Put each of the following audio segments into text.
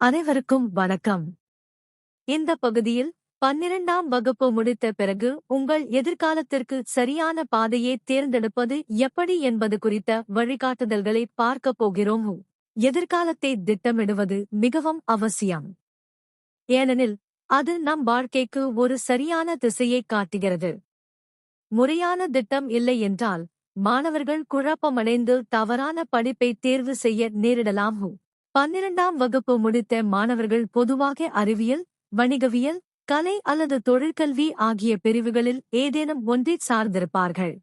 அனைவருக்கும் வணக்கம். இந்த பகுதியில் 12ஆம் வகுப்பு முடித்த பிறகு உங்கள் எதிர்காலத்திற்கு சரியான பாதையை தேர்ந்தெடுப்பது எப்படி என்பது குறித்த வழிகாட்டுதல்களை பார்க்கப் போகிறோம். எதிர்காலத்தை திட்டமிடுவது மிகவும் அவசியம். ஏனெனில் அது நம் வாழ்க்கைக்கு ஒரு சரியான திசையை காட்டுகிறது. முறையான திட்டம் இல்லை என்றால் மாணவர்கள் குழப்பமடைந்து தவறான படிப்பை தேர்வு செய்ய நேரிடலாம். 12ஆம் வகுப்பு முடித்த மாணவர்கள் பொதுவாக அறிவியல், வணிகவியல், கலை அல்லது தொழிற்கல்வி ஆகிய பிரிவுகளில் ஏதேனும் ஒன்றைச் சார்ந்திருப்பார்கள்.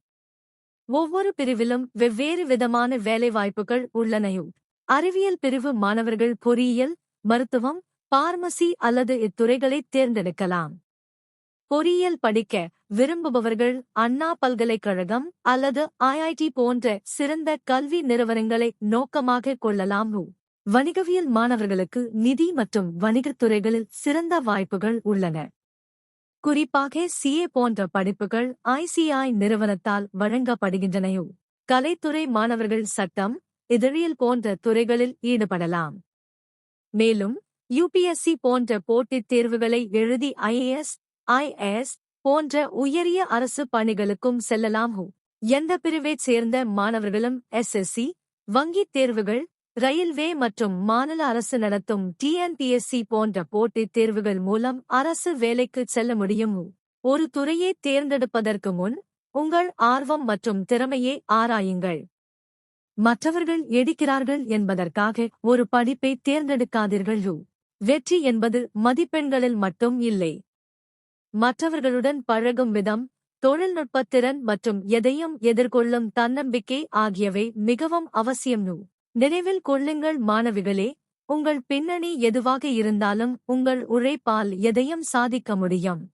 ஒவ்வொரு பிரிவிலும் வெவ்வேறு விதமான வேலைவாய்ப்புகள் உள்ளன. அறிவியல் பிரிவு மாணவர்கள் பொறியியல், மருத்துவம், பார்மசி அல்லது இத்துறைகளைத் தேர்ந்தெடுக்கலாம். பொறியியல் படிக்க விரும்புபவர்கள் அண்ணா பல்கலைக்கழகம் அல்லது ஐஐடி போன்ற சிறந்த கல்வி நிறுவனங்களை நோக்கமாக கொள்ளலாம். வணிகவியல் மாணவர்களுக்கு நிதி மற்றும் வணிகத் துறைகளில் சிறந்த வாய்ப்புகள் உள்ளன. குறிப்பாக சிஏ போன்ற படிப்புகள் ஐசிஐ நிறுவனத்தால் வழங்கப்படுகின்றன. கலைத்துறை மாணவர்கள் சட்டம், இதழியல் போன்ற துறைகளில் ஈடுபடலாம். மேலும் யுபிஎஸ்சி போன்ற போட்டித் தேர்வுகளை எழுதி ஐஏஎஸ், ஐஎஸ் போன்ற உயரிய அரசு பணிகளுக்கும் செல்லலாம். எந்த பிரிவைச் சேர்ந்த மாணவர்களும் எஸ்எஸ்சி, வங்கித் தேர்வுகள், ரயில்வே மற்றும் மாநில அரசு நடத்தும் டிஎன்பிஎஸ்சி போன்ற போட்டித் தேர்வுகள் மூலம் அரசு வேலைக்கு செல்ல முடியும். ஒரு துறையை தேர்ந்தெடுப்பதற்கு முன் உங்கள் ஆர்வம் மற்றும் திறமையை ஆராயுங்கள். மற்றவர்கள் எடுக்கிறார்கள் என்பதற்காக ஒரு படிப்பை தேர்ந்தெடுக்காதீர்கள். வெற்றி என்பது மதிப்பெண்களில் மட்டும் இல்லை. மற்றவர்களுடன் பழகும் விதம், தொழில்நுட்பத்திறன் மற்றும் எதையும் எதிர்கொள்ளும் தன்னம்பிக்கை ஆகியவை மிகவும் அவசியம். நினைவில் கொள்ளுங்கள் மாணவிகளே, உங்கள் பின்னணி எதுவாக இருந்தாலும் உங்கள் உழைப்பால் எதையும் சாதிக்க முடியும்.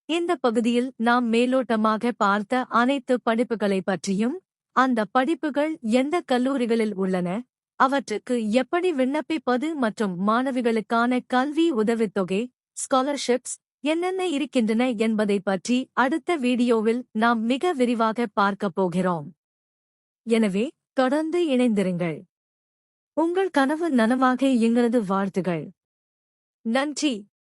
இந்த பகுதியில் நாம் மேலோட்டமாக பார்த்த அனைத்து படிப்புகளை பற்றியும், அந்த படிப்புகள் எந்த கல்லூரிகளில் உள்ளன, அவற்றுக்கு எப்படி விண்ணப்பிப்பது மற்றும் மாணவிகளுக்கான கல்வி உதவித்தொகை, ஸ்காலர்ஷிப்ஸ் என்னென்ன இருக்கின்றன என்பதை பற்றி அடுத்த வீடியோவில் நாம் மிக விரிவாக பார்க்கப் போகிறோம். எனவே தொடர்ந்து இணைந்திருங்கள். உங்கள் கனவு நனவாக எங்களது வாழ்த்துகள். நன்றி.